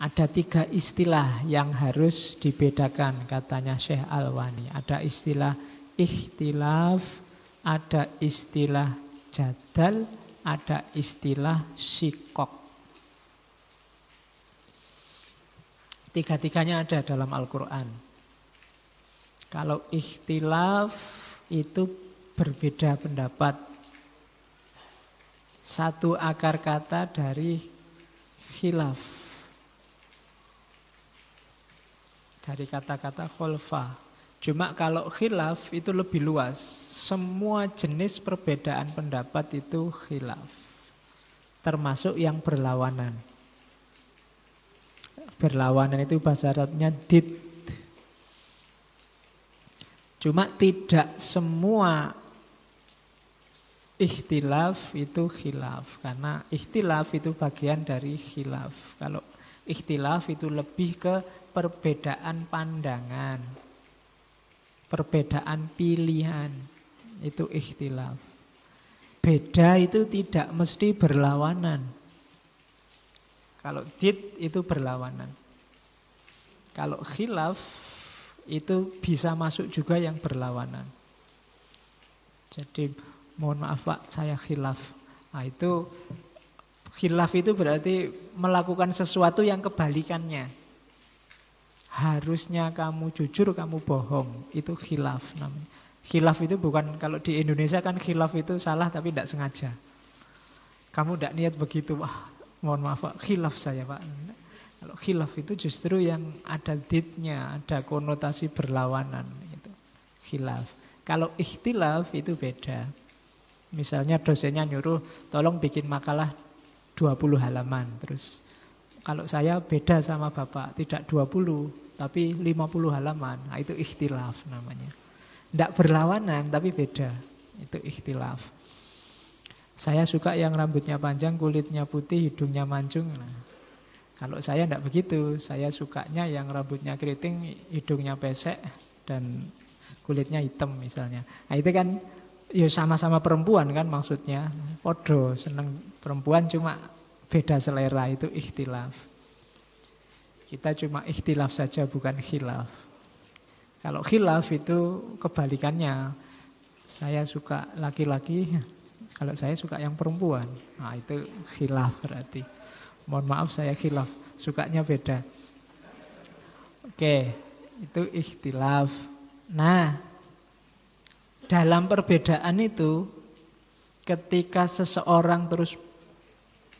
Ada 3 istilah yang harus dibedakan katanya Syekh Al-Wani. Ada istilah ikhtilaf, ada istilah jadal, ada istilah syikok. 3-tiganya ada dalam Al-Quran. Kalau ikhtilaf itu berbeda pendapat. Satu akar kata dari khilaf. Dari kata-kata khulfa. Cuma kalau khilaf itu lebih luas. Semua jenis perbedaan pendapat itu khilaf. Termasuk yang berlawanan. Berlawanan itu bahasa Arabnya did. Cuma tidak semua ikhtilaf itu khilaf. Karena ikhtilaf itu bagian dari khilaf. Kalau ikhtilaf itu lebih ke perbedaan pandangan, perbedaan pilihan, itu ikhtilaf. Beda itu tidak mesti berlawanan. Kalau did itu berlawanan. Kalau khilaf itu bisa masuk juga yang berlawanan. Jadi mohon maaf Pak, saya khilaf. Nah itu khilaf itu berarti melakukan sesuatu yang kebalikannya. Harusnya kamu jujur, kamu bohong. Itu khilaf namanya. Khilaf itu bukan, kalau di Indonesia kan khilaf itu salah tapi tidak sengaja. Kamu tidak niat begitu. Wah, mohon maaf Pak, khilaf saya Pak. Kalau khilaf itu justru yang ada didnya, ada konotasi berlawanan. Itu khilaf. Kalau ikhtilaf itu beda. Misalnya dosennya nyuruh, tolong bikin makalah 20 halaman. Terus kalau saya beda sama Bapak, tidak 20, tapi 50 halaman. Nah, itu ikhtilaf namanya. Tidak berlawanan, tapi beda. Itu ikhtilaf. Saya suka yang rambutnya panjang, kulitnya putih, hidungnya mancung. Nah, kalau saya tidak begitu. Saya sukanya yang rambutnya keriting, hidungnya pesek, dan kulitnya hitam misalnya. Nah, itu kan ya sama-sama perempuan kan maksudnya. Podo, seneng perempuan cuma beda selera, itu ikhtilaf. Kita cuma ikhtilaf saja, bukan khilaf. Kalau khilaf itu kebalikannya. Saya suka laki-laki, kalau saya suka yang perempuan. Nah itu khilaf berarti. Mohon maaf saya khilaf, sukanya beda. Oke, itu ikhtilaf. Nah, dalam perbedaan itu, ketika seseorang terus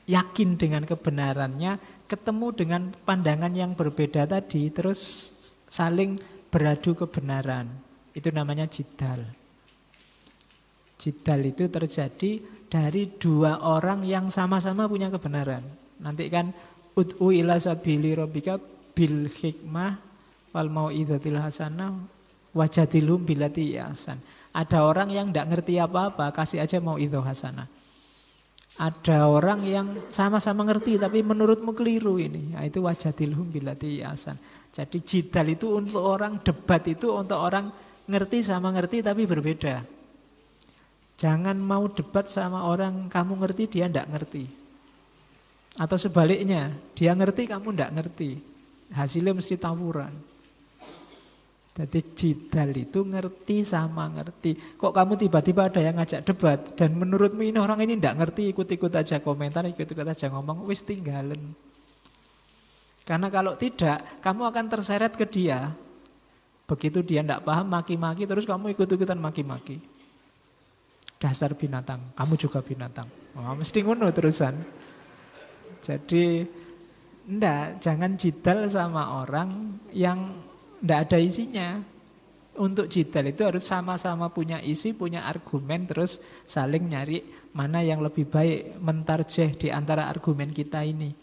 yakin dengan kebenarannya, ketemu dengan pandangan yang berbeda tadi, terus saling beradu kebenaran. Itu namanya jidal. Jidal itu terjadi dari 2 orang yang sama-sama punya kebenaran. Nanti kan ud'u ila sabili rabbika bil hikmah wal mau'izatil hasanah wajadilhum billati ahsan. Ada orang yang tidak ngerti apa-apa, kasih aja mau'izah hasanah. Ada orang yang sama-sama ngerti tapi menurutmu keliru ini. Nah, itu wajadilhum billati ahsan. Jadi jidal itu untuk orang, debat itu untuk orang ngerti sama ngerti tapi berbeda. Jangan mau debat sama orang kamu ngerti dia tidak ngerti. Atau sebaliknya, dia ngerti kamu tidak ngerti. Hasilnya mesti tawuran. Jadi jidal itu ngerti sama ngerti. Kok kamu tiba-tiba ada yang ngajak debat dan menurutmu ini orang ini tidak ngerti, ikut-ikut aja komentar, ikut-ikut aja ngomong, wis tinggalin. Karena kalau tidak, kamu akan terseret ke dia. Begitu dia tidak paham, maki-maki, terus kamu ikut-ikutan maki-maki. Dasar binatang, kamu juga binatang. Oh, mesti ngono terusan. Jadi jangan jidal sama orang yang tidak ada isinya. Untuk jidal itu harus sama-sama punya isi, punya argumen, terus saling nyari mana yang lebih baik, mentarjeh di antara argumen kita ini.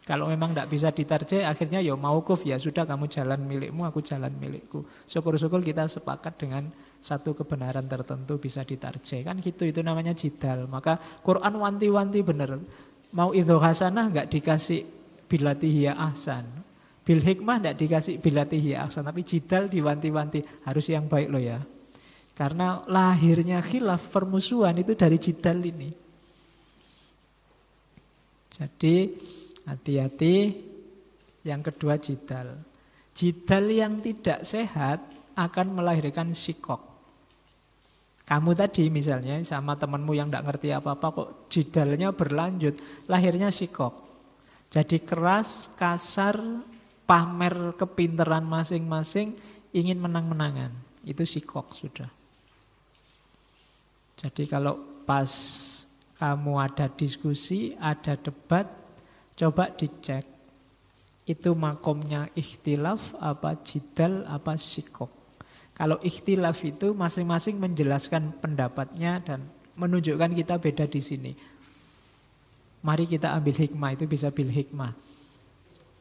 Kalau memang tidak bisa ditarjeh, akhirnya ya mauquf, ya sudah kamu jalan milikmu, aku jalan milikku. Syukur-syukur kita sepakat dengan satu kebenaran tertentu bisa ditarjeh. Kan gitu, itu namanya jidal. Maka Quran wanti-wanti benar. Mau idho hasanah nggak dikasih bilatihiya ahsan. Bil hikmah tidak dikasih bilatihiya ahsan. Tapi jidal diwanti-wanti, harus yang baik loh ya. Karena lahirnya khilaf, permusuhan itu dari jidal ini. Jadi hati-hati Yang kedua jidal. Jidal yang tidak sehat akan melahirkan sikok. Kamu tadi misalnya sama temanmu yang tidak ngerti apa-apa kok jidalnya berlanjut, lahirnya sikok. Jadi keras, kasar, pamer kepinteran masing-masing, ingin menang-menangan. Itu sikok sudah. Jadi kalau pas kamu ada diskusi, ada debat, coba dicek. Itu makomnya ikhtilaf, apa jidal, apa sikok. Kalau ikhtilaf itu masing-masing menjelaskan pendapatnya dan menunjukkan kita beda di sini. Mari kita ambil hikmah, itu bisa bil hikmah.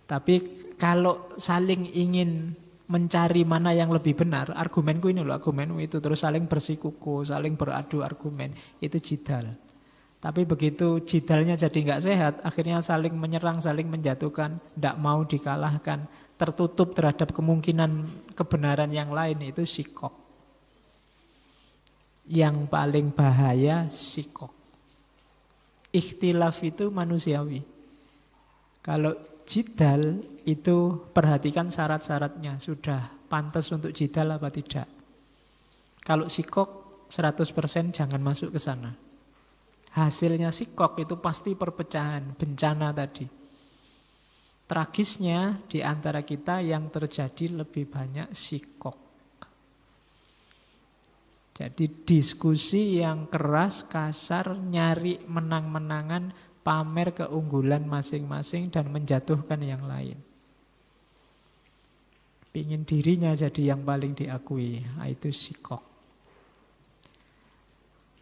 Tapi kalau saling ingin mencari mana yang lebih benar, argumenku ini loh, argumenmu itu, terus saling bersikuku, saling beradu argumen, itu jidal. Tapi begitu jidalnya jadi nggak sehat, akhirnya saling menyerang, saling menjatuhkan, tidak mau dikalahkan, tertutup terhadap kemungkinan kebenaran yang lain, itu sikok. Yang paling bahaya sikok. Ikhtilaf itu manusiawi. Kalau jidal itu perhatikan syarat-syaratnya, sudah pantas untuk jidal apa tidak. Kalau sikok 100% jangan masuk ke sana. Hasilnya sikok itu pasti perpecahan, bencana tadi. Tragisnya di antara kita yang terjadi lebih banyak sikok. Jadi diskusi yang keras, kasar, nyari menang-menangan, pamer keunggulan masing-masing dan menjatuhkan yang lain. Pingin dirinya jadi yang paling diakui, itu sikok.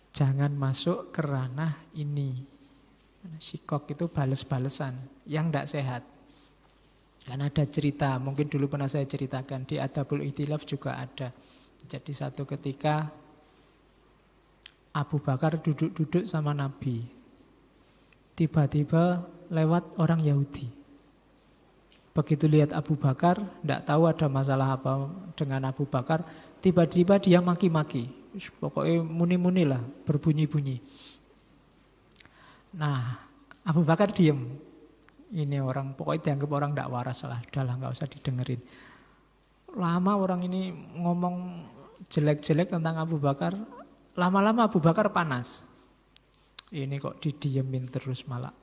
Jangan masuk ke ranah ini. Sikok itu bales-balesan yang tidak sehat. Kan ada cerita, mungkin dulu pernah saya ceritakan, di Adabul Ikhtilaf juga ada. Jadi satu ketika Abu Bakar duduk-duduk sama Nabi. Tiba-tiba lewat orang Yahudi. Begitu lihat Abu Bakar, tidak tahu ada masalah apa dengan Abu Bakar, tiba-tiba dia maki-maki. Pokoknya muni-muni lah, berbunyi-bunyi. Nah, Abu Bakar diem. Ini orang, pokoknya dianggap orang tidak waras lah. Udahlah, nggak usah didengerin. Lama orang ini ngomong jelek-jelek tentang Abu Bakar. Lama-lama Abu Bakar panas. Ini kok didiemin terus malah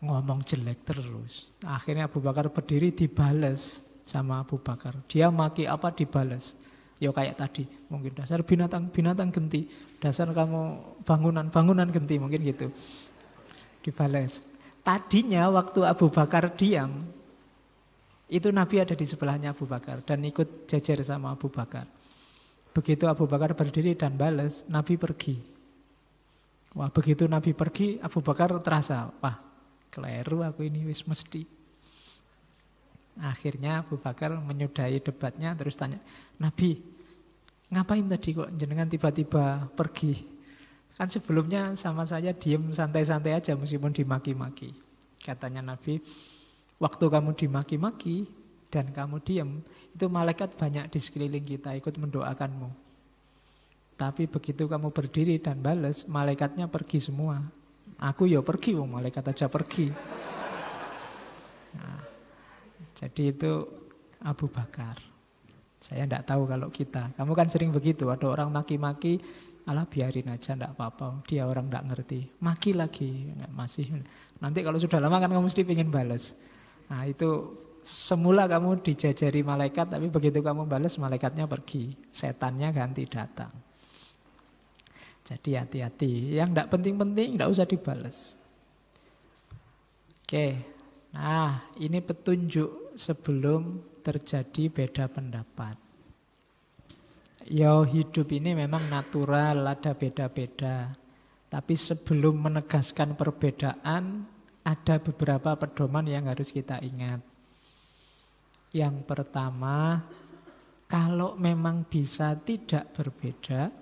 ngomong jelek terus. Akhirnya Abu Bakar berdiri, dibales sama Abu Bakar. Dia maki apa dibales. Ya kayak tadi, mungkin dasar binatang genti, dasar kamu bangunan genti, mungkin gitu. Dibales. Tadinya waktu Abu Bakar diam, itu Nabi ada di sebelahnya Abu Bakar dan ikut jejer sama Abu Bakar. Begitu Abu Bakar berdiri dan balas, Nabi pergi. Wah, begitu Nabi pergi, Abu Bakar terasa, wah, keliru aku ini wis mesti. Akhirnya Abu Bakar menyudahi debatnya terus tanya, Nabi, ngapain tadi kok jenengan tiba-tiba pergi? Kan sebelumnya sama saya diem santai-santai aja meskipun dimaki-maki. Katanya Nabi, waktu kamu dimaki-maki dan kamu diem, itu malaikat banyak di sekeliling kita ikut mendoakanmu. Tapi begitu kamu berdiri dan balas, malaikatnya pergi semua. Aku ya pergi, malaikat aja pergi. Nah, jadi itu Abu Bakar. Saya tidak tahu kalau kita. Kamu kan sering begitu, ada orang maki-maki, alah biarin aja, tidak apa-apa. Dia orang tidak ngerti. Maki lagi, masih. Nanti kalau sudah lama kan kamu mesti ingin balas. Nah itu semula kamu dijajari malaikat, tapi begitu kamu balas, malaikatnya pergi. Setannya ganti datang. Jadi hati-hati. Yang tidak penting-penting, tidak usah dibalas. Oke. Nah, ini petunjuk sebelum terjadi beda pendapat. Ya hidup ini memang natural, ada beda-beda. Tapi sebelum menegaskan perbedaan, ada beberapa pedoman yang harus kita ingat. Yang pertama, kalau memang bisa tidak berbeda,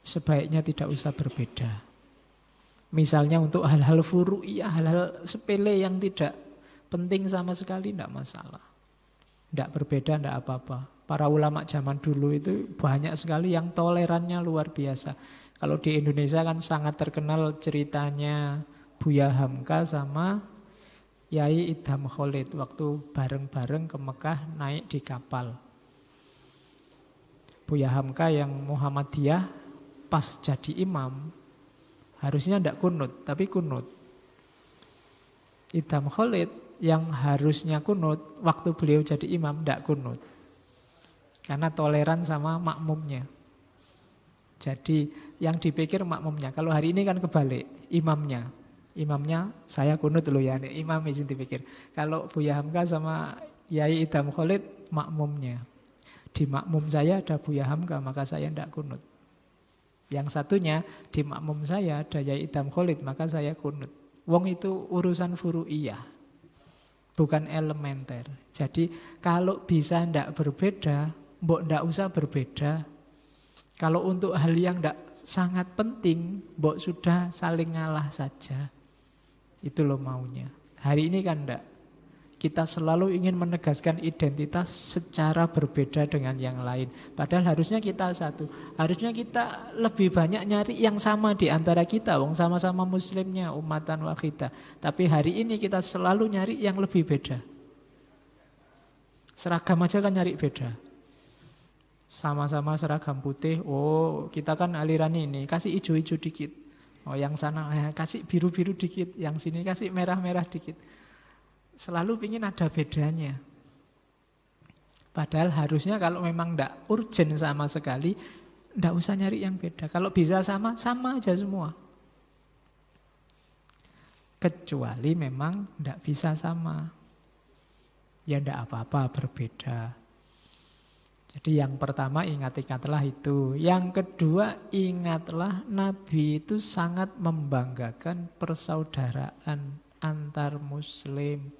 sebaiknya tidak usah berbeda. Misalnya untuk hal-hal furu'iyah, hal-hal sepele yang tidak penting sama sekali, tidak masalah. Tidak berbeda, tidak apa-apa. Para ulama zaman dulu itu banyak sekali yang tolerannya luar biasa. Kalau di Indonesia kan sangat terkenal ceritanya Buya Hamka sama Yai Idham Khalid waktu bareng-bareng ke Mekah naik di kapal. Buya Hamka yang Muhammadiyah pas jadi imam harusnya tidak kunut, tapi kunut. Idham Khalid yang harusnya kunut waktu beliau jadi imam tidak kunut. Karena toleran sama makmumnya. Jadi yang dipikir makmumnya. Kalau hari ini kan kebalik, imamnya. Imamnya saya kunut loh ya, imam izin dipikir. Kalau Buya Hamka sama Yai Idham Khalid makmumnya. Di makmum saya ada Buya Hamka, maka saya tidak kunut. Yang satunya di makmum saya ada Yai Idham Khalid, maka saya kunut. Wong itu urusan furu'iyah, bukan elementer. Jadi kalau bisa tidak berbeda, mbok tidak usah berbeda. Kalau untuk hal yang tidak sangat penting, mbok sudah saling ngalah saja. Itu loh maunya. Hari ini kan tidak. Kita selalu ingin menegaskan identitas secara berbeda dengan yang lain. Padahal harusnya kita satu. Harusnya kita lebih banyak nyari yang sama di antara kita. Wong sama-sama muslimnya, umatan wahidah. Tapi hari ini kita selalu nyari yang lebih beda. Seragam aja kan nyari beda. Sama-sama seragam putih. Oh, kita kan aliran ini. Kasih hijau-hijau dikit. Oh, yang sana kasih biru-biru dikit. Yang sini kasih merah-merah dikit. Selalu ingin ada bedanya. Padahal harusnya kalau memang tidak urgent sama sekali, tidak usah nyari yang beda. Kalau bisa sama, sama aja semua. Kecuali memang tidak bisa sama. Ya tidak apa-apa berbeda. Jadi yang pertama ingat-ingatlah itu. Yang kedua ingatlah Nabi itu sangat membanggakan persaudaraan antar muslim.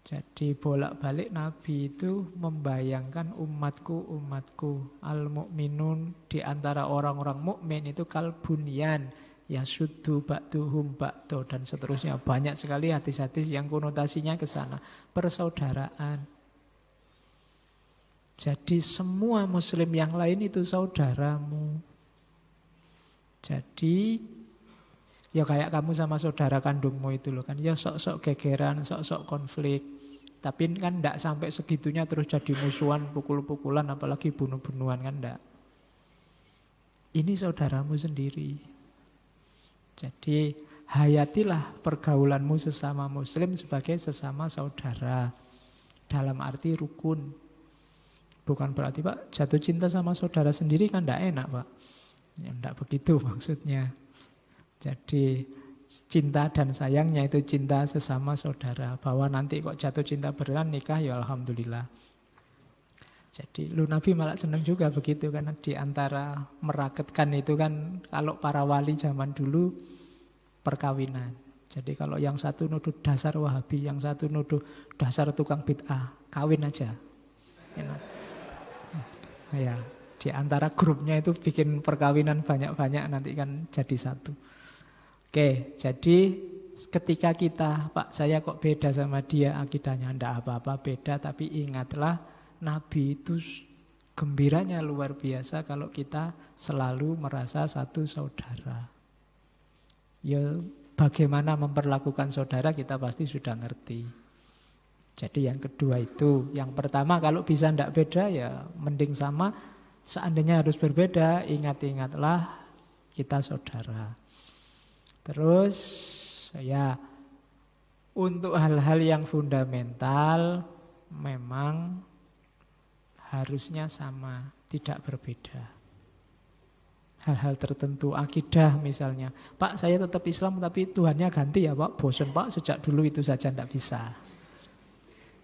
Jadi bolak-balik Nabi itu membayangkan umatku. Al-mu'minun di antara orang-orang mukmin itu kalbunyan, yasuddu ba'duhum ba'do dan seterusnya. Banyak sekali hadis-hadis yang konotasinya ke sana. Persaudaraan. Jadi semua muslim yang lain itu saudaramu. Jadi ya kayak kamu sama saudara kandungmu itu loh kan. Ya sok-sok gegeran, sok-sok konflik. Tapi kan tidak sampai segitunya terus jadi musuhan, pukul-pukulan, apalagi bunuh-bunuhan kan tidak. Ini saudaramu sendiri. Jadi hayatilah pergaulanmu sesama muslim sebagai sesama saudara. Dalam arti rukun. Bukan berarti Pak jatuh cinta sama saudara sendiri kan tidak enak Pak. Ya tidak begitu maksudnya. Jadi cinta dan sayangnya itu cinta sesama saudara. Bahwa nanti kok jatuh cinta beneran nikah ya alhamdulillah. Jadi lu Nabi malah senang juga begitu. Karena di antara meraketkan itu kan kalau para wali zaman dulu perkawinan. Jadi kalau yang satu nuduh dasar Wahabi, yang satu nuduh dasar tukang bid'ah, kawin aja. Enak. Ya, di antara grupnya itu bikin perkawinan banyak-banyak nanti kan jadi satu. Oke, jadi ketika kita, Pak saya kok beda sama dia akidahnya, enggak apa-apa beda, tapi ingatlah Nabi itu gembiranya luar biasa kalau kita selalu merasa satu saudara. Ya bagaimana memperlakukan saudara kita pasti sudah ngerti. Jadi yang kedua itu, yang pertama kalau bisa enggak beda ya mending sama, seandainya harus berbeda ingat-ingatlah kita saudara. Terus ya untuk hal-hal yang fundamental memang harusnya sama, tidak berbeda. Hal-hal tertentu, akidah misalnya. Pak saya tetap Islam tapi Tuhannya ganti ya Pak. Bosan Pak sejak dulu itu saja tidak bisa.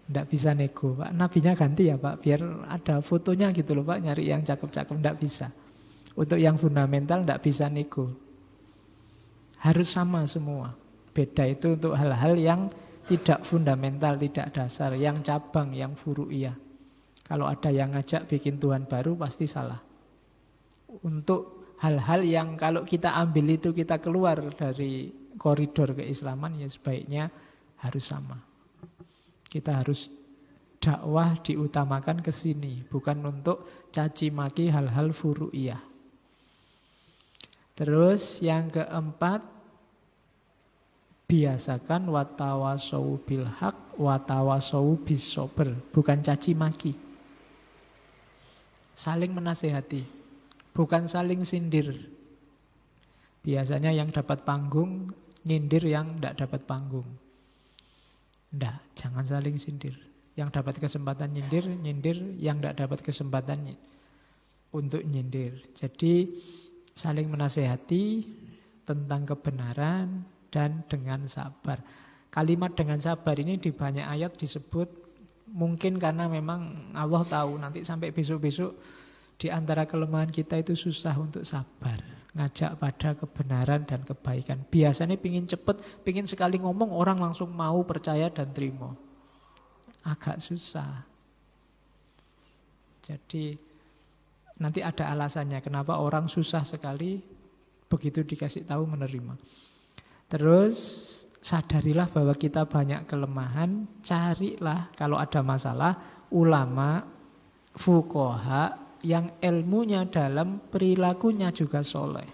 Tidak bisa nego Pak. Nabinya ganti ya Pak. Biar ada fotonya gitu loh Pak. Nyari yang cakep-cakep tidak bisa. Untuk yang fundamental tidak bisa nego. Harus sama semua. Beda itu untuk hal-hal yang tidak fundamental, tidak dasar. Yang cabang, yang furu'iyah. Kalau ada yang ngajak bikin Tuhan baru pasti salah. Untuk hal-hal yang kalau kita ambil itu kita keluar dari koridor keislaman ya sebaiknya harus sama. Kita harus dakwah diutamakan ke sini. Bukan untuk caci maki hal-hal furu'iyah. Terus yang keempat, Biasakan watawasau bil haq, watawasau bis sober. Bukan caci maki. Saling menasehati. Bukan saling sindir. Biasanya yang dapat panggung, nyindir yang tidak dapat panggung. Tidak, jangan saling sindir. Yang dapat kesempatan nyindir, nyindir. Yang tidak dapat kesempatan untuk nyindir. Jadi saling menasehati tentang kebenaran dan dengan sabar. Kalimat dengan sabar ini di banyak ayat disebut, mungkin karena memang Allah tahu nanti sampai besok-besok di antara kelemahan kita itu susah untuk sabar, ngajak pada kebenaran dan kebaikan. Biasanya pingin cepet, pingin sekali ngomong orang langsung mau percaya dan terima. Agak susah. Jadi nanti ada alasannya kenapa orang susah sekali begitu dikasih tahu menerima. Terus sadarilah bahwa kita banyak kelemahan, carilah kalau ada masalah ulama, fuqaha yang ilmunya dalam perilakunya juga soleh.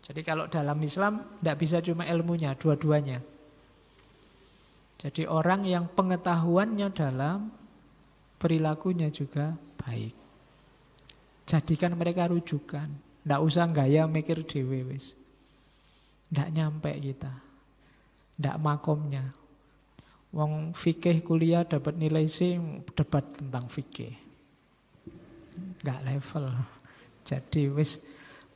Jadi kalau dalam Islam tidak bisa cuma ilmunya, dua-duanya. Jadi orang yang pengetahuannya dalam perilakunya juga baik. Jadikan mereka rujukan. Tidak usah gaya mikir dewe wis. Tidak nyampe kita. Tidak makomnya. Wong fikih kuliah dapat nilai C, debat tentang fikih. Enggak level. Jadi wis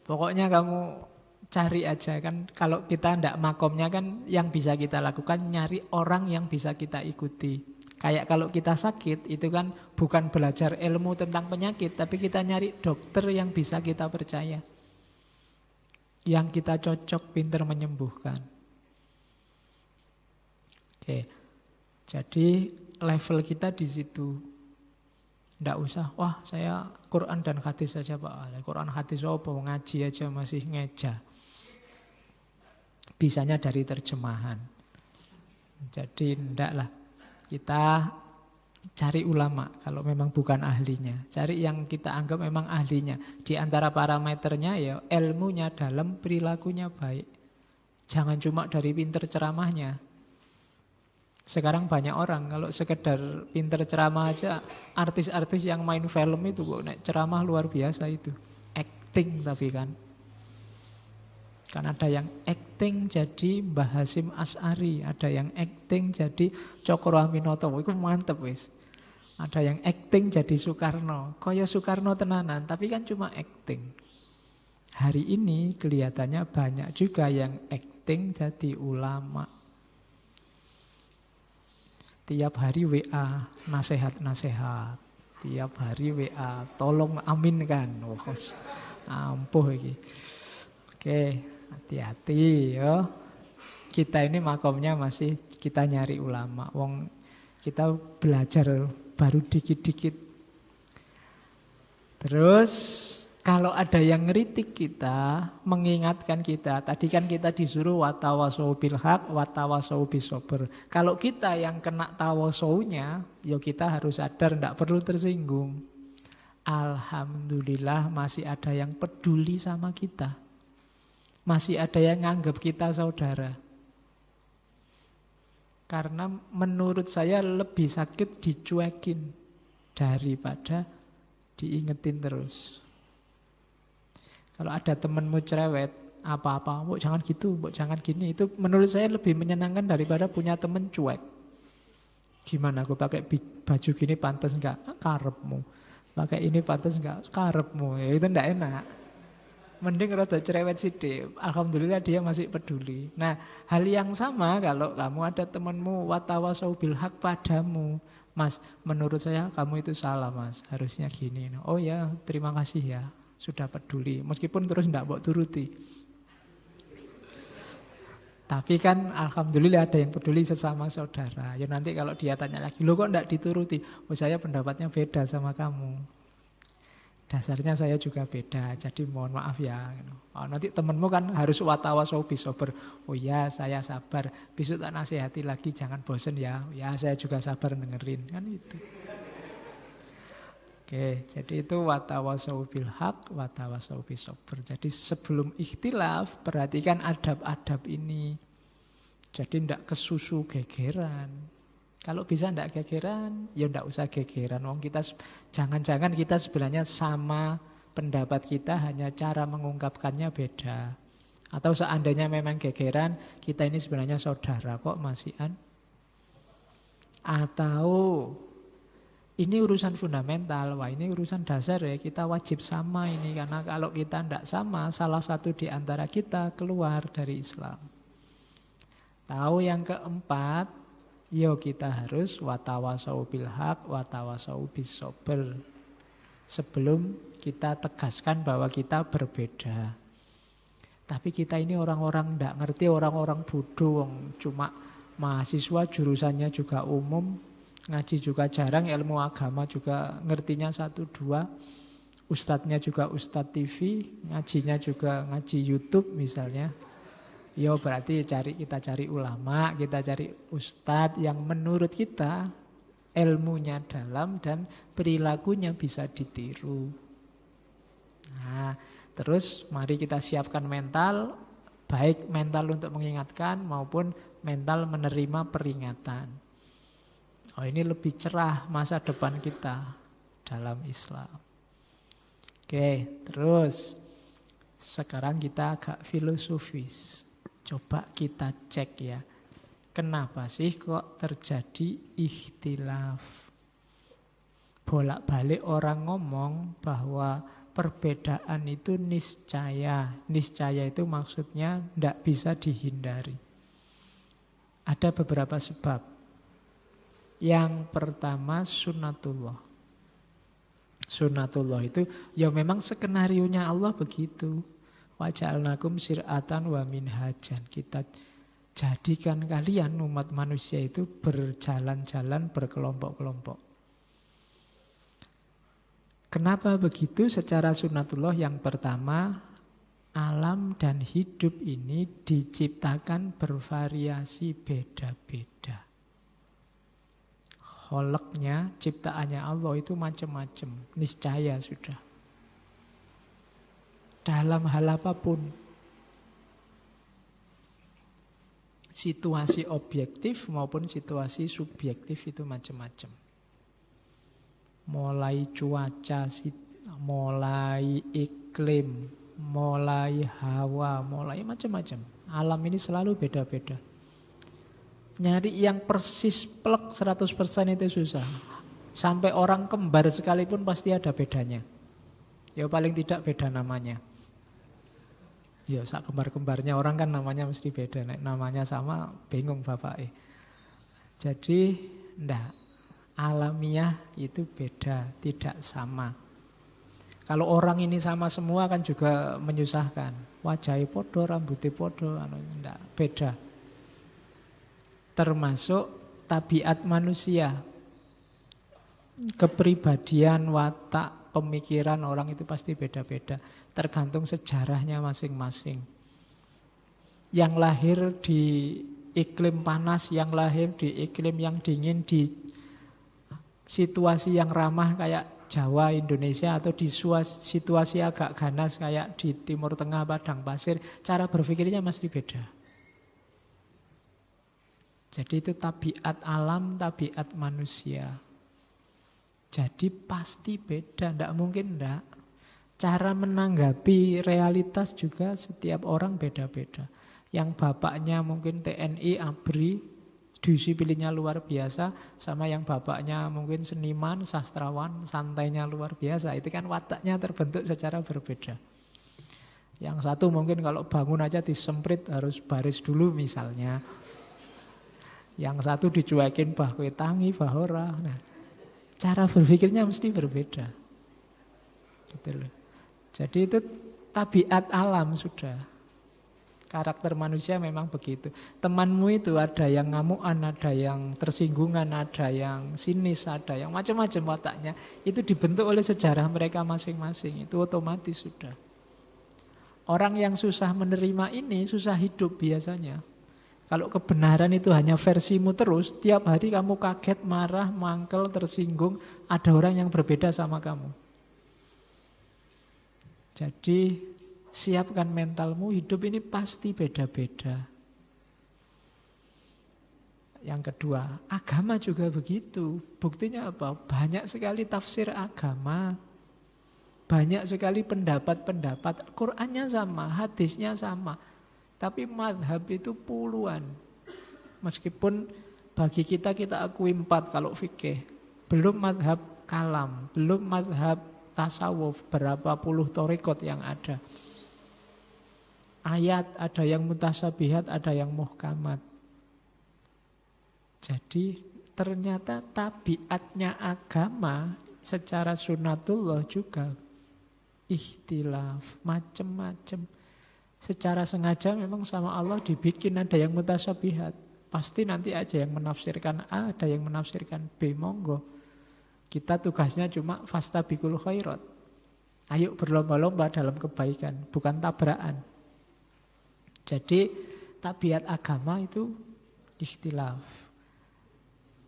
pokoknya kamu cari aja kan. Kalau kita tidak makomnya kan yang bisa kita lakukan nyari orang yang bisa kita ikuti. Kayak kalau kita sakit itu kan bukan belajar ilmu tentang penyakit, tapi kita nyari dokter yang bisa kita percaya. Yang kita cocok, pintar menyembuhkan. Oke. Jadi level kita di situ. Tidak usah, wah saya Quran dan hadis saja Pak. Quran hadis apa? Ngaji aja masih ngeja. Bisanya dari terjemahan. Jadi tidak lah. Kita cari ulama kalau memang bukan ahlinya. Cari yang kita anggap memang ahlinya. Di antara parameternya ya ilmunya dalam, perilakunya baik. Jangan cuma dari pinter ceramahnya. Sekarang banyak orang kalau sekedar pinter ceramah aja, artis-artis yang main film itu kok ceramah luar biasa itu. Acting tapi kan. Kan ada yang acting jadi Mbah Hasyim Asy'ari, ada yang acting jadi Cokro Aminoto, itu mantep wis. Ada yang acting jadi Soekarno, kaya Soekarno tenanan, tapi kan cuma acting. Hari ini kelihatannya banyak juga yang acting jadi ulama. Tiap hari WA, nasihat-nasihat. Tiap hari WA, tolong aminkan. Wah, ampuh iki. Oke. Hati-hati ya. Kita ini makomnya masih kita nyari ulama. Wong kita belajar baru dikit-dikit. Terus kalau ada yang ngeritik kita, mengingatkan kita, tadi kan kita disuruh watawasau bil haq, watawasau bis sabr. Kalau kita yang kena tawasaunya, ya kita harus sadar tidak perlu tersinggung. Alhamdulillah masih ada yang peduli sama kita. Masih ada yang nganggap kita saudara. Karena menurut saya lebih sakit dicuekin daripada diingetin terus. Kalau ada temenmu cerewet, apa-apa, "Mbok jangan gitu, mbok jangan gini." Itu menurut saya lebih menyenangkan daripada punya temen cuek. Gimana aku pakai baju gini pantas enggak? Karepmu. Pakai ini pantas enggak? Karepmu. Ya itu enggak enak. Mending rada cerewet sithik. Alhamdulillah dia masih peduli. Nah, hal yang sama kalau kamu ada temanmu watawasau bil haq padamu. Mas, menurut saya kamu itu salah mas. Harusnya gini. Oh ya, terima kasih ya. Sudah peduli. Meskipun terus enggak mbok turuti. Tapi kan alhamdulillah ada yang peduli sesama saudara. Ya nanti kalau dia tanya lagi, "Loh kok enggak dituruti?" Oh saya pendapatnya beda sama kamu. Dasarnya saya juga beda, jadi mohon maaf ya. Oh, nanti temenmu kan harus watawasau bis sabr. Oh ya, saya sabar. Besok tak nasihati lagi, jangan bosen ya. Ya, saya juga sabar dengerin, kan itu. Oke, jadi itu watawasau bil haq, watawasau bis sabr. Jadi sebelum ikhtilaf, perhatikan adab-adab ini. Jadi ndak kesusu gegeran. Kalau bisa ndak gegeran, ya ndak usah gegeran. Wong kita jangan-jangan kita sebenarnya sama pendapat kita, hanya cara mengungkapkannya beda. Atau seandainya memang gegeran, kita ini sebenarnya saudara kok masihan. Atau ini urusan fundamental, wah ini urusan dasar ya, kita wajib sama ini. Karena kalau kita tidak sama, salah satu di antara kita keluar dari Islam. Tahu yang keempat, yo kita harus watawasau bil haq, watawasau bis sabr. Sebelum kita tegaskan bahwa kita berbeda. Tapi kita ini orang-orang tidak ngerti, orang-orang bodoh, cuma mahasiswa jurusannya juga umum, ngaji juga jarang, ilmu agama juga ngertinya 1-2, ustadznya juga ustadz TV, ngajinya juga ngaji YouTube misalnya. Ya berarti kita cari ulama, kita cari ustadz yang menurut kita ilmunya dalam dan perilakunya bisa ditiru. Nah, terus mari kita siapkan mental, baik mental untuk mengingatkan maupun mental menerima peringatan. Oh ini lebih cerah masa depan kita dalam Islam. Oke, terus sekarang kita agak filosofis. Coba kita cek ya, kenapa sih kok terjadi ikhtilaf? Bolak-balik orang ngomong bahwa perbedaan itu niscaya. Niscaya itu maksudnya tidak bisa dihindari. Ada beberapa sebab. Yang pertama sunnatullah. Sunnatullah itu ya memang skenarionya Allah begitu. Wa ja'alnakum sir'atan wa minhajan. Kita jadikan kalian umat manusia itu berjalan-jalan berkelompok-kelompok. Kenapa begitu? Secara sunnatullah yang pertama, alam dan hidup ini diciptakan bervariasi beda-beda. Kholeknya, ciptaannya Allah itu macam-macam, niscaya sudah. Dalam hal apapun. Situasi objektif maupun situasi subjektif itu macam-macam. Mulai cuaca, mulai iklim, mulai hawa, mulai macam-macam. Alam ini selalu beda-beda. Nyari yang persis plek 100% itu susah. Sampai orang kembar sekalipun pasti ada bedanya. Ya paling tidak beda namanya. Ya sak kembar-kembarnya orang kan namanya mesti beda. Nek namanya sama bingung bapak. Jadi ndak, alamiah itu beda, tidak sama. Kalau orang ini sama semua kan juga menyusahkan. Wajahnya podo, rambutnya podo, ndak, beda. Termasuk tabiat manusia. Kepribadian, watak, pemikiran orang itu pasti beda-beda. Tergantung sejarahnya masing-masing. Yang lahir di iklim panas, yang lahir di iklim yang dingin, di situasi yang ramah kayak Jawa, Indonesia, atau di situasi agak ganas kayak di Timur Tengah, padang pasir, cara berpikirnya mesti beda. Jadi itu tabiat alam, tabiat manusia. Jadi pasti beda, tidak mungkin tidak. Cara menanggapi realitas juga setiap orang beda-beda. Yang bapaknya mungkin TNI, ABRI, disiplinnya luar biasa, sama yang bapaknya mungkin seniman, sastrawan, santainya luar biasa. Itu kan wataknya terbentuk secara berbeda. Yang satu mungkin kalau bangun aja disemprit harus baris dulu misalnya. Yang satu dicuekin bahwa tangi, bahora. Nah, cara berpikirnya mesti berbeda. Gitu loh. Jadi itu tabiat alam sudah. Karakter manusia memang begitu. Temanmu itu ada yang ngamuan, ada yang tersinggungan, ada yang sinis, ada yang macam-macam wataknya. Itu dibentuk oleh sejarah mereka masing-masing. Itu otomatis sudah. Orang yang susah menerima ini susah hidup biasanya. Kalau kebenaran itu hanya versimu terus, tiap hari kamu kaget, marah, mangkel, tersinggung, ada orang yang berbeda sama kamu. Jadi siapkan mentalmu, hidup ini pasti beda-beda. Yang kedua, agama juga begitu. Buktinya apa? Banyak sekali tafsir agama. Banyak sekali pendapat-pendapat. Qurannya sama, hadisnya sama. Tapi madhab itu puluhan. Meskipun bagi kita akui 4 kalau fikih. Belum madhab kalam, belum madhab tasawuf, berapa puluh thariqat yang ada. Ayat, ada yang mutasabihat, ada yang muhkamat. Jadi ternyata tabiatnya agama secara sunnatullah juga ikhtilaf, macam-macam. Secara sengaja memang sama Allah dibikin ada yang mutasabihat. Pasti nanti aja yang menafsirkan A, ada yang menafsirkan B, monggo. Kita tugasnya cuma fastabiqul khairat. Ayo berlomba-lomba dalam kebaikan, bukan tabrakan. Jadi tabiat agama itu ikhtilaf.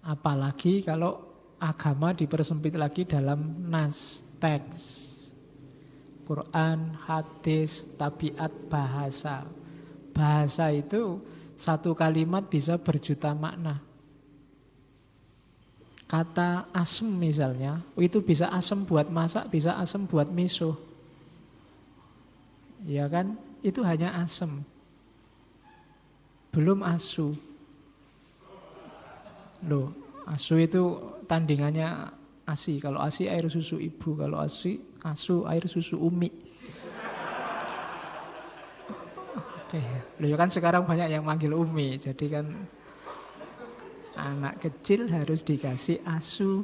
Apalagi kalau agama dipersempit lagi dalam nas, teks. Quran, hadis, tabiat, bahasa. Bahasa itu satu kalimat bisa berjuta makna. Kata asem misalnya, itu bisa asem buat masak, bisa asem buat miso. Ya kan? Itu hanya asem. Belum asu. Loh, asu itu tandingannya ASI. Kalau ASI air susu ibu, kalau asu air susu umi. Oke, loh ya kan sekarang banyak yang manggil umi, jadi kan anak kecil harus dikasih asu.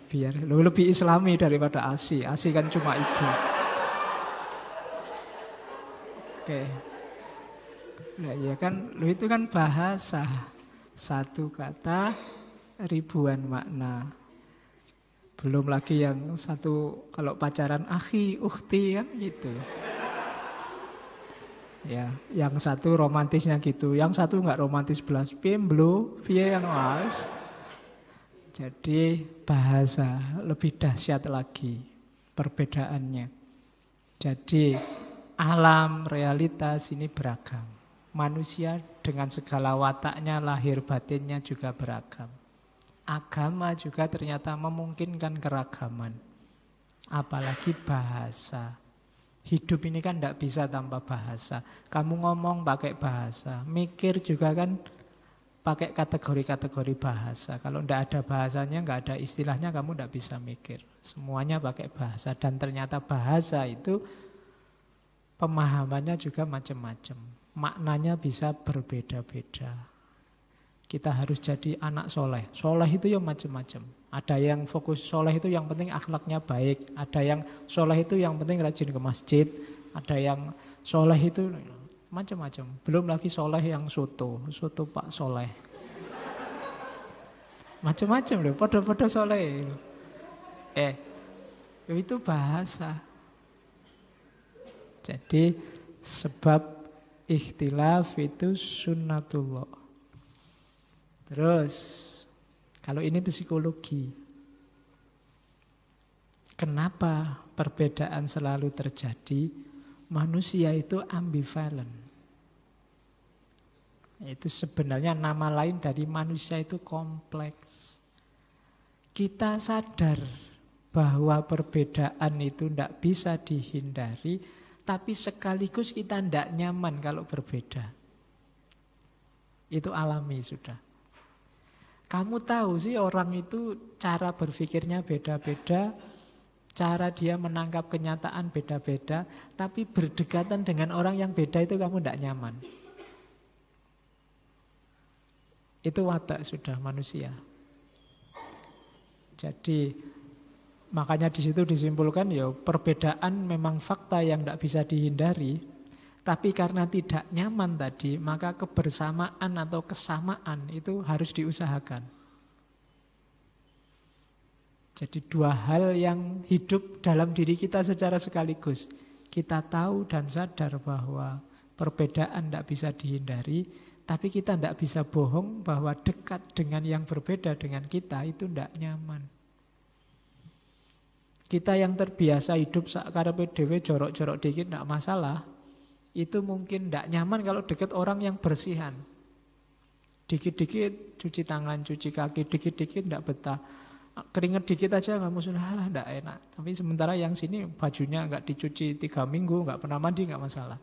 Biar lebih islami daripada ASI. ASI kan cuma ibu. Oke. Nah, ya kan, itu kan bahasa. Satu kata, ribuan makna. Belum lagi yang satu, kalau pacaran akhi, ukhti kan gitu. Ya, yang satu romantisnya gitu, yang satu nggak romantis belas, pimblo, piye kan mas. Jadi bahasa lebih dahsyat lagi perbedaannya. Jadi alam realitas ini beragam. Manusia dengan segala wataknya, lahir batinnya juga beragam. Agama juga ternyata memungkinkan keragaman. Apalagi bahasa. Hidup ini kan tidak bisa tanpa bahasa. Kamu ngomong pakai bahasa, mikir juga kan pakai kategori-kategori bahasa. Kalau tidak ada bahasanya, nggak ada istilahnya, kamu tidak bisa mikir. Semuanya pakai bahasa. Dan ternyata bahasa itu pemahamannya juga macam-macam. Maknanya bisa berbeda-beda. Kita harus jadi anak soleh. Soleh itu yang macam-macam. Ada yang fokus soleh itu yang penting akhlaknya baik. Ada yang soleh itu yang penting rajin ke masjid. Ada yang soleh itu macam-macam. Belum lagi soleh yang soto Pak Soleh. Macam-macam loh, podo-podo soleh. Itu bahasa. Jadi sebab ikhtilaf itu sunnatullah. Terus, kalau ini psikologi. Kenapa perbedaan selalu terjadi? Manusia itu ambivalen. Itu sebenarnya nama lain dari manusia itu kompleks. Kita sadar bahwa perbedaan itu tidak bisa dihindari, tapi sekaligus kita tidak nyaman kalau berbeda. Itu alami sudah. Kamu tahu sih orang itu cara berpikirnya beda-beda, cara dia menangkap kenyataan beda-beda, tapi berdekatan dengan orang yang beda itu kamu tidak nyaman. Itu watak sudah manusia. Jadi makanya di situ disimpulkan ya perbedaan memang fakta yang tidak bisa dihindari, tapi karena tidak nyaman tadi, maka kebersamaan atau kesamaan itu harus diusahakan. Jadi dua hal yang hidup dalam diri kita secara sekaligus. Kita tahu dan sadar bahwa perbedaan tidak bisa dihindari, tapi kita tidak bisa bohong bahwa dekat dengan yang berbeda dengan kita itu tidak nyaman. Kita yang terbiasa hidup sakarepe dhewe jorok-jorok dikit tidak masalah. Itu mungkin tidak nyaman kalau dekat orang yang bersihan. Dikit-dikit cuci tangan, cuci kaki, dikit-dikit tidak betah. Keringat dikit aja kamu sudah lah tidak enak. Tapi sementara yang sini bajunya nggak dicuci 3 minggu, nggak pernah mandi, nggak masalah.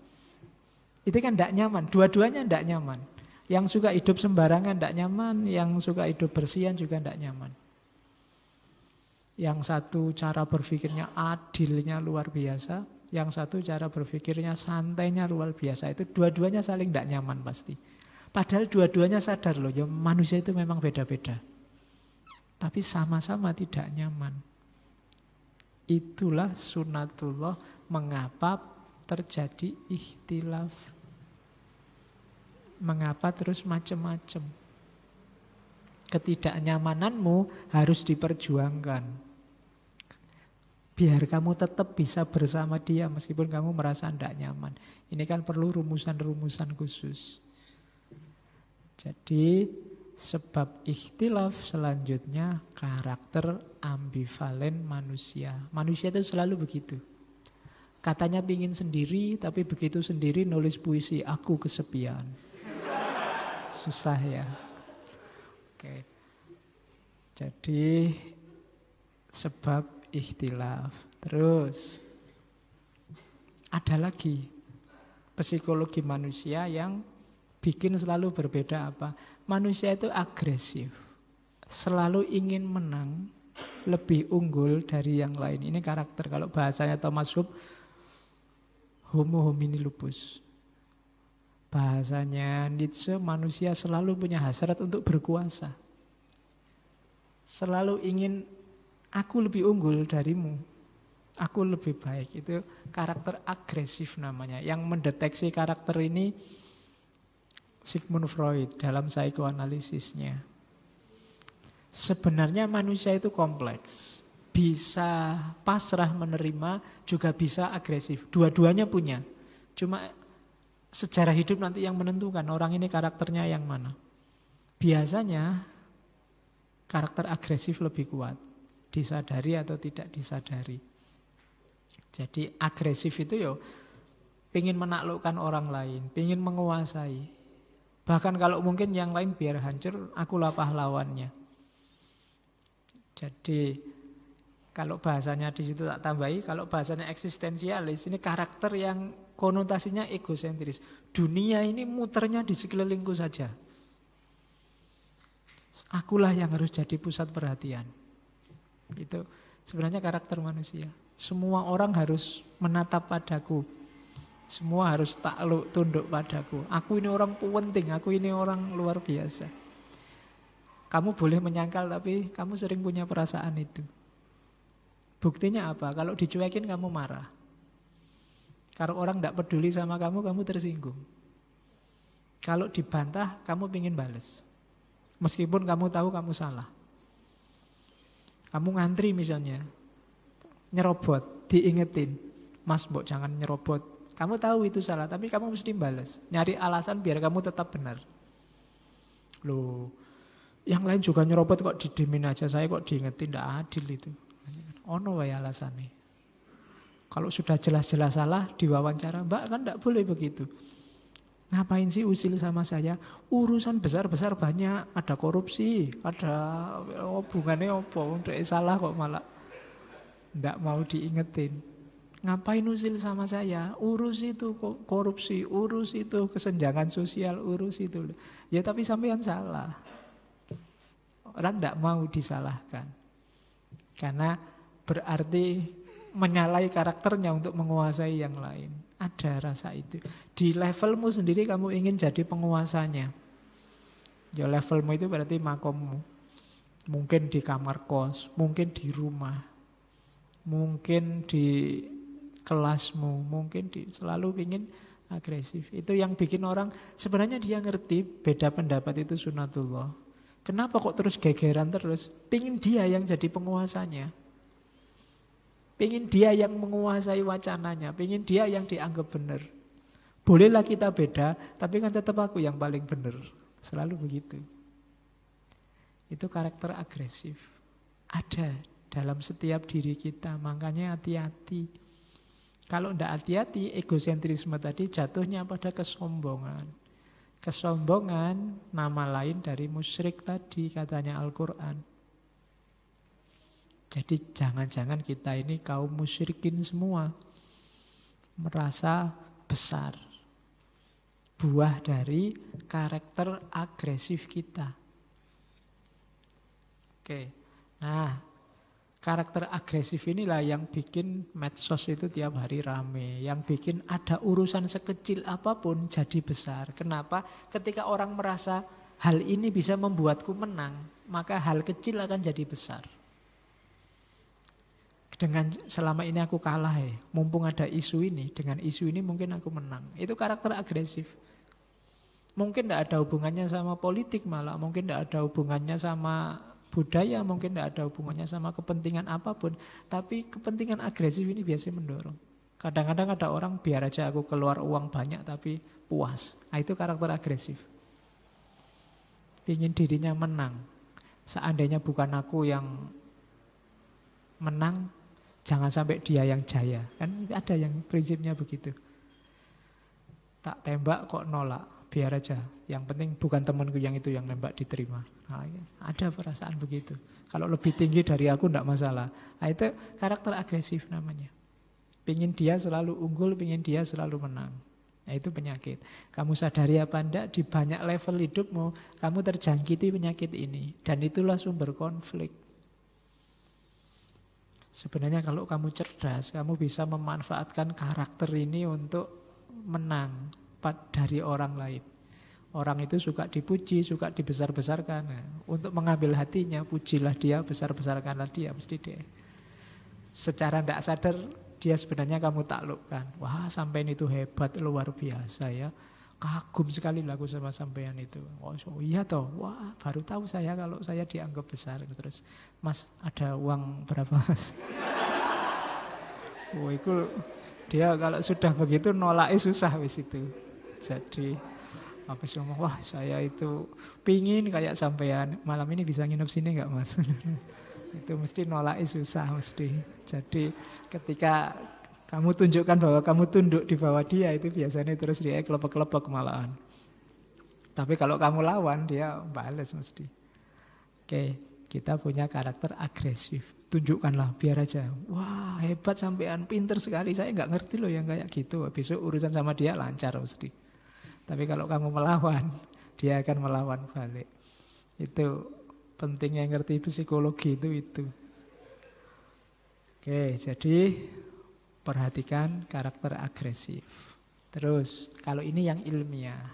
Itu kan tidak nyaman, dua-duanya tidak nyaman. Yang suka hidup sembarangan tidak nyaman, yang suka hidup bersihan juga tidak nyaman. Yang satu cara berpikirnya adilnya luar biasa, yang satu cara berpikirnya santainya luar biasa. Itu dua-duanya saling tidak nyaman pasti. Padahal dua-duanya sadar loh, ya manusia itu memang beda-beda. Tapi sama-sama tidak nyaman. Itulah sunatullah mengapa terjadi ikhtilaf. Mengapa terus macam-macam. Ketidaknyamananmu harus diperjuangkan. Biar kamu tetap bisa bersama dia meskipun kamu merasa tidak nyaman. Ini kan perlu rumusan-rumusan khusus. Jadi sebab ikhtilaf selanjutnya karakter ambivalen manusia. Manusia itu selalu begitu. Katanya pingin sendiri, tapi begitu sendiri nulis puisi, aku kesepian. Susah ya. Oke. Jadi sebab ikhtilaf. Terus ada lagi psikologi manusia yang bikin selalu berbeda apa? Manusia itu agresif. Selalu ingin menang, lebih unggul dari yang lain. Ini karakter. Kalau bahasanya Thomas Hobbes, homo homini lupus. Bahasanya Nietzsche, manusia selalu punya hasrat untuk berkuasa. Selalu ingin, aku lebih unggul darimu. Aku lebih baik. Itu karakter agresif namanya. Yang mendeteksi karakter ini Sigmund Freud dalam psikoanalisisnya. Sebenarnya manusia itu kompleks. Bisa pasrah menerima, juga bisa agresif. Dua-duanya punya. Cuma sejarah hidup nanti yang menentukan orang ini karakternya yang mana. Biasanya karakter agresif lebih kuat. Disadari atau tidak disadari. Jadi agresif itu ya pengen menaklukkan orang lain, pengen menguasai. Bahkan kalau mungkin yang lain biar hancur, akulah pahlawannya. Jadi kalau bahasanya di situ tak tambahi, kalau bahasanya eksistensialis, ini karakter yang konotasinya egosentris. Dunia ini muternya di sekelilingku saja. Akulah yang harus jadi pusat perhatian. Itu sebenarnya karakter manusia. Semua orang harus menatap padaku. Semua harus takluk, tunduk padaku. Aku ini orang penting, aku ini orang luar biasa. Kamu boleh menyangkal tapi kamu sering punya perasaan itu. Buktinya apa? Kalau dicuekin kamu marah. Kalau orang tidak peduli sama kamu, kamu tersinggung. Kalau dibantah, kamu ingin balas. Meskipun kamu tahu kamu salah. Kamu ngantri misalnya, nyerobot, diingetin. Mas, mbok jangan nyerobot. Kamu tahu itu salah, tapi kamu mesti balas. Nyari alasan biar kamu tetap benar. Loh, yang lain juga nyerobot kok didemin aja, saya kok diingetin, tidak adil itu. Ono wae alasannya. Kalau sudah jelas-jelas salah, diwawancara, Mbak kan tidak boleh begitu. Ngapain sih usil sama saya? Urusan besar-besar banyak, ada korupsi, ada hubungannya apa? Udah salah kok malah tidak mau diingetin. Ngapain usil sama saya? Urus itu korupsi, urus itu kesenjangan sosial, urus itu. Ya tapi sampean salah. Orang tidak mau disalahkan. Karena berarti menyalahi karakternya untuk menguasai yang lain. Ada rasa itu. Di levelmu sendiri kamu ingin jadi penguasanya. Ya levelmu itu berarti makommu. Mungkin di kamar kos, mungkin di rumah, mungkin di kelasmu, mungkin selalu ingin agresif. Itu yang bikin orang, sebenarnya dia ngerti beda pendapat itu sunatullah. Kenapa kok terus gegeran terus? Pingin dia yang jadi penguasanya. Pingin dia yang menguasai wacananya. Pingin dia yang dianggap benar. Bolehlah kita beda, tapi kan tetap aku yang paling benar. Selalu begitu. Itu karakter agresif. Ada dalam setiap diri kita, makanya hati-hati. Kalau tidak hati-hati, egosentrisme tadi jatuhnya pada kesombongan. Kesombongan nama lain dari musyrik tadi katanya Al-Quran. Jadi jangan-jangan kita ini kaum musyrikin semua. Merasa besar. Buah dari karakter agresif kita. Oke. Nah, karakter agresif inilah yang bikin medsos itu tiap hari rame. Yang bikin ada urusan sekecil apapun jadi besar. Kenapa? Ketika orang merasa hal ini bisa membuatku menang, maka hal kecil akan jadi besar. Dengan selama ini aku kalah mumpung ada isu ini, dengan isu ini mungkin aku menang. Itu karakter agresif. Mungkin tidak ada hubungannya sama politik malah, mungkin tidak ada hubungannya sama budaya, mungkin tidak ada hubungannya sama kepentingan apapun. Tapi kepentingan agresif ini biasanya mendorong. Kadang-kadang ada orang biar aja aku keluar uang banyak tapi puas. Nah, itu karakter agresif. Ingin dirinya menang. Seandainya bukan aku yang menang, jangan sampai dia yang jaya. Kan ada yang prinsipnya begitu. Tak tembak kok nolak, biar aja. Yang penting bukan temanku yang itu yang nembak diterima. Nah, ada perasaan begitu. Kalau lebih tinggi dari aku tidak masalah. Nah, itu karakter agresif namanya. Pingin dia selalu unggul, pingin dia selalu menang. Nah, itu penyakit. Kamu sadari apa enggak, di banyak level hidupmu, kamu terjangkiti penyakit ini. Dan itulah sumber konflik. Sebenarnya kalau kamu cerdas, kamu bisa memanfaatkan karakter ini untuk menang dari orang lain. Orang itu suka dipuji, suka dibesar-besarkan. Nah, untuk mengambil hatinya, pujilah dia, besar-besarkanlah dia, mesti dia. Secara tidak sadar, dia sebenarnya kamu taklukkan. Wah, sampean itu hebat, luar biasa ya. Kagum sekali lagu sama sampean itu. Oh iya toh, wah baru tahu saya kalau saya dianggap besar. Terus, Mas ada uang berapa Mas? Oh itu dia kalau sudah begitu nolaknya susah wis itu. Jadi apa sih ngomong, wah saya itu pingin kayak sampean, malam ini bisa nginep sini nggak Mas? Itu mesti nolaknya susah mesti. Jadi ketika kamu tunjukkan bahwa kamu tunduk di bawah dia, itu biasanya terus dia kelepek-kelepek malahan. Tapi kalau kamu lawan, dia balas mesti. Oke, kita punya karakter agresif. Tunjukkanlah, biar aja. Wah, hebat sampean, pinter sekali. Saya nggak ngerti loh yang kayak gitu. Besok urusan sama dia lancar mesti. Tapi kalau kamu melawan, dia akan melawan balik. Itu pentingnya ngerti psikologi itu. Oke, jadi perhatikan karakter agresif. Terus, kalau ini yang ilmiah.